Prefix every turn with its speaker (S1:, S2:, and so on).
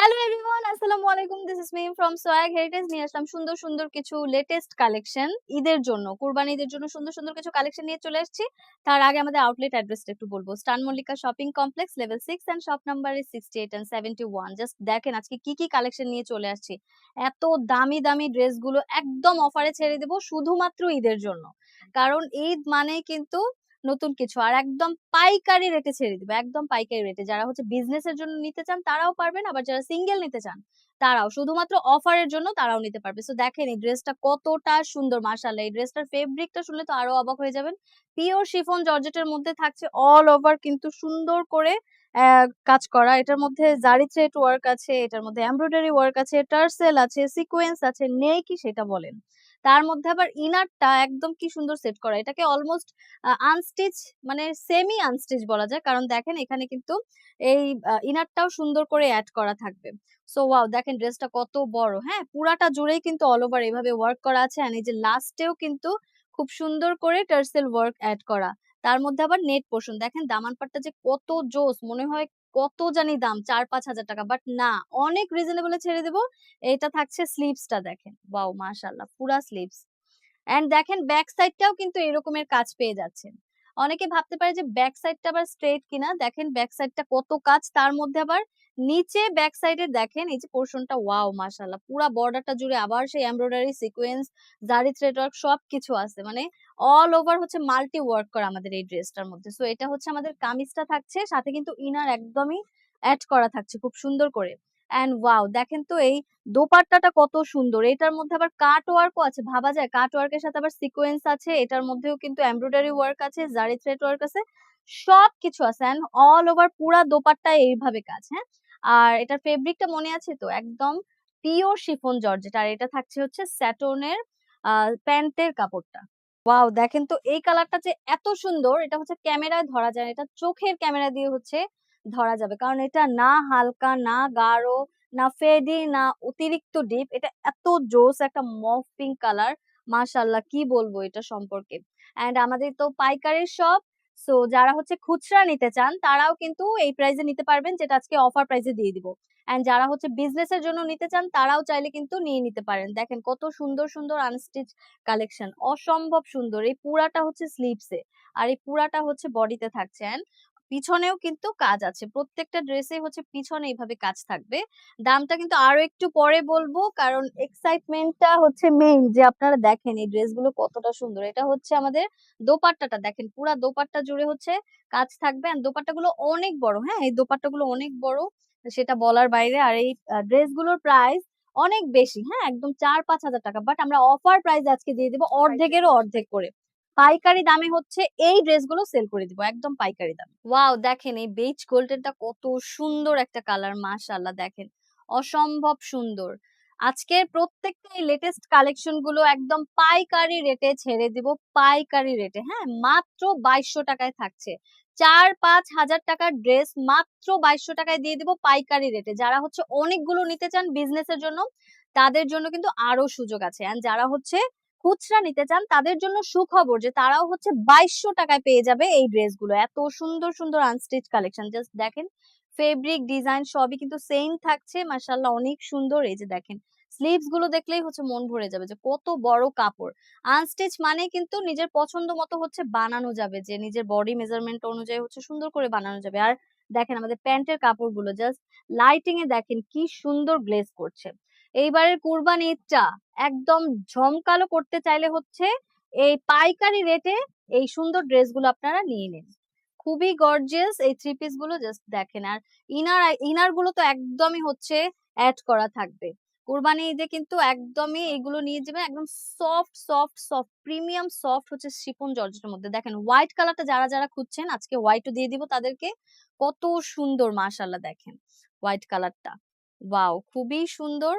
S1: Hello everyone, আসসালামু আলাইকুম। This is Mim from Swag Heritage. নিয়ে আসলাম সুন্দর সুন্দর কিছু লেটেস্ট কালেকশন ঈদের জন্য, কুরবানি ঈদের জন্য সুন্দর সুন্দর কিছু কালেকশন নিয়ে চলে এসেছি। তার আগে আমাদের আউটলেট অ্যাড্রেসটা একটু বলবো। স্টান Mallika shopping complex, level 6 and shop number is 68 and 71। Just দেখেন আজকে কি কি কালেকশন নিয়ে চলে আসছি। এত দামি দামি ড্রেসগুলো একদম অফারে ছেড়ে দেব শুধুমাত্র ঈদের জন্য। কারণ ঈদ মানেই কিন্তু নতুন কিছু, আর একদম পাইকারি রেটে ছেড়ে দিবে, একদম পাইকারি রেটে। যারা হচ্ছে বিজনেস এর জন্য নিতে চান তারাও পারবেন, আবার যারা সিঙ্গেল নিতে চান তারাও শুধুমাত্র অফারের জন্য তারাও নিতে পারবে। সো দেখেন এই ড্রেসটা কতটা সুন্দর, মাশাআল্লাহ। এই ড্রেসটার ফেব্রিকটা শুনলে তো আরো অবাক হয়ে যাবেন। পিওর শিফন জর্জেটের মধ্যে থাকছে অল ওভার কিন্তু সুন্দর করে কাজ করা। এটার মধ্যে জারি থ্রেড ওয়ার্ক আছে, এটার মধ্যে এমব্রয়ডারি ওয়ার্ক আছে, টার্সেল আছে, সিকোয়েন্স আছে, নেই কি সেটা বলেন। তার মধ্যে আবার ইনারটা একদম কি সুন্দর সেট করা। এটাকে অলমোস্ট আনস্টিচ, মানে সেমি আনস্টিচ বলা যায়। কারণ দেখেন এখানে কিন্তু এই ইনারটাও সুন্দর করে এড করা থাকবে। সো ওয়াও, দেখেন ড্রেসটা কত বড়। হ্যাঁ, পুরাটা জুড়েই কিন্তু অল ওভার এভাবে ওয়ার্ক করা আছে। এন্ড এই যে লাস্টেও কিন্তু খুব সুন্দর করে টার্সেল ওয়ার্ক এড করা। তার মধ্যে আবার নেট পোর্শন দেখেন, দামান পাটটা যে কত জোস, মনে হয় কত জানি দাম ৪-৫ হাজার টাকা, বাট না, অনেক রিজনেবল এ ছেড়ে দেব। এটা থাকছে স্লিভসটা দেখেন, ওয়াও মাশাআল্লাহ, পুরা স্লিভস। অ্যান্ড দেখেন ব্যাক সাইডটাও কিন্তু এরকমের কাজ পেয়ে যাচ্ছেন। অনেকে ভাবতে পারে যে ব্যাক সাইডটা আবার স্ট্রেইট কিনা, দেখেন ব্যাক সাইডটা কত কাজ, তার মধ্যে আবার নিচে ব্যাক সাইডে দেখেন এই যে পোরশনটা, ওয়াও মাশাআল্লাহ, পুরা বর্ডারটা জুড়ে আবার সেই এমব্রয়ডারি, সিকোয়েন্স, জারি থ্রেড ওয়ার্ক সবকিছু আছে। মানে অল ওভার হচ্ছে মাল্টি ওয়ার্ক করা আমাদের এই ড্রেসটার মধ্যে। সো এটা হচ্ছে আমাদের কামিজটা থাকছে, সাথে কিন্তু ইনার একদমই এড করা থাকছে খুব সুন্দর করে। অ্যান্ড ওয়াও, দেখেন তো এই দোপাট্টাটা কত সুন্দর। এটার মধ্যে আবার কাট ওয়ার্কও আছে, ভাবা যায় কাট ওয়ার্কের সাথে আবার সিকোয়েন্স আছে। এটার মধ্যেও কিন্তু এমব্রয়ডারি ওয়ার্ক আছে, জারি থ্রেড ওয়ার্ক আছে, সবকিছু আছে। এন্ড অল ওভার পুরা দোপাট্টায় এইভাবে কাজ। হ্যাঁ, আর এটার ফেব্রিকটা মনে আছে তো, একদম পিওর শিফন জর্জেট। আর এটা থাকছে হচ্ছে স্যাটনের প্যান্টের কাপড়টা। ওয়াও, দেখেন তো এই কালারটা যে এত সুন্দর, এটা হচ্ছে ক্যামেরায় ধরা যায় না, এটা চোখের ক্যামেরা দিয়ে হচ্ছে ধরা যাবে। কারণ এটা না হালকা, না গাঢ়, না ফেডি, না অতিরিক্ত ডিপ। এটা এত জোস একটা মভ পিঙ্ক কালার। মাশাআল্লাহ, কি বলবো এটা সম্পর্কে। এন্ড আমাদের তো পাইকারির শপ, সো যারা হচ্ছে খুচরা নিতে চান তারাও কিন্তু এই প্রাইসে নিতে পারবেন, যেটা আজকে অফার প্রাইসে দিয়ে দিব। এন্ড যারা হচ্ছে বিজনেস এর জন্য নিতে চান তারাও চাইলে কিন্তু নিয়ে নিতে পারেন। দেখেন কত সুন্দর সুন্দর আনস্টিচ কালেকশন, অসম্ভব সুন্দর। এই পুরাটা হচ্ছে স্লিভসে, আর এই পুরাটা হচ্ছে বডিতে থাকছে। এন্ড পিছনেও কিন্তু কাজ আছে, প্রত্যেকটা ড্রেসে হচ্ছে পিছনে এইভাবে কাজ থাকবে। দামটা কিন্তু আরো একটু পরে বলবো, কারণ এক্সাইটমেন্টটা হচ্ছে মেইন, যে আপনারা দেখেন এই ড্রেসগুলো কতটা সুন্দর। এটা হচ্ছে আমাদের দোপাট্টাটা দেখেন, পুরা দোপাট্টা জুড়ে হচ্ছে কাজ থাকবে। আর দোপাট্টাগুলো অনেক বড়। হ্যাঁ, এই দোপাট্টাগুলো অনেক বড়, সেটা বলার বাইরে। আর এই ড্রেসগুলোর প্রাইস অনেক বেশি। হ্যাঁ, একদম ৪-৫ হাজার টাকা, বাট আমরা অফার প্রাইস আজকে দিয়ে দেবো অর্ধেকেরও অর্ধেক করে। পাইকারি দামে হচ্ছে এই ড্রেসগুলো সেল করে দিব, একদম পাইকারি দামে। ওয়াও, দেখেন এই বেজ গোল্ডেনটা কত সুন্দর একটা কালার, মাশাআল্লাহ। দেখেন অসম্ভব সুন্দর। আজকের প্রত্যেকটা এই লেটেস্ট কালেকশন গুলো একদম পাইকারি রেটে ছেড়ে দিব, পাইকারি রেটে। হ্যাঁ, মাত্র ২২০০ টাকায় থাকছে। ৪-৫ হাজার টাকার ড্রেস মাত্র ২২০০ টাকায় দিয়ে দিব পাইকারি রেটে। যারা হচ্ছে অনেকগুলো নিতে চান বিজনেসের জন্য, তাদের জন্য কিন্তু আরো সুযোগ আছে। এন্ড যারা হচ্ছে খুচরা নিতে চান তাদের জন্য সুখবর, যে তারাও হচ্ছে ২২০০ টাকায় পেয়ে যাবে এই ড্রেসগুলো। এত সুন্দর সুন্দর আনস্টিচ কালেকশন, জাস্ট দেখেন ফেব্রিক ডিজাইন সবই কিন্তু সেম থাকছে। মাশাআল্লাহ, অনেক সুন্দর। এই যে দেখেন স্লিভস গুলো দেখলেই হচ্ছে মন ভরে যাবে, যে কত বড় কাপড়। আনস্টিচ মানে কিন্তু নিজের পছন্দ মতো হচ্ছে বানানো যাবে, যে নিজের বডি মেজারমেন্ট অনুযায়ী হচ্ছে সুন্দর করে বানানো যাবে। আর দেখেন আমাদের প্যান্টের কাপড়গুলো জাস্ট লাইটিং এ দেখেন কি সুন্দর গ্লেজ করছে। এইবারের কুরবানি ঈদটা একদম ঝমকালো করতে চাইলে হচ্ছে এই পাইকারি রেটে এই সুন্দর ড্রেসগুলো আপনারা নিয়ে নিন। খুবই গর্জিয়াস এই থ্রি পিস গুলো, জাস্ট দেখেন। আর ইনার গুলো তো একদমই হচ্ছে অ্যাড করা থাকবে। কুরবানি ঈদে কিন্তু একদমই এগুলো নিয়ে যাবেন, একদম soft soft soft premium soft হচ্ছে শিফন জর্জেটের মধ্যে। দেখেন হোয়াইট কালারটা যারা যারা খুঁজছেন আজকে হোয়াইটও দিয়ে দিব তাদেরকে। কত সুন্দর, মাশাআল্লাহ। দেখেন হোয়াইট কালারটা, ওয়াও, খুবই সুন্দর।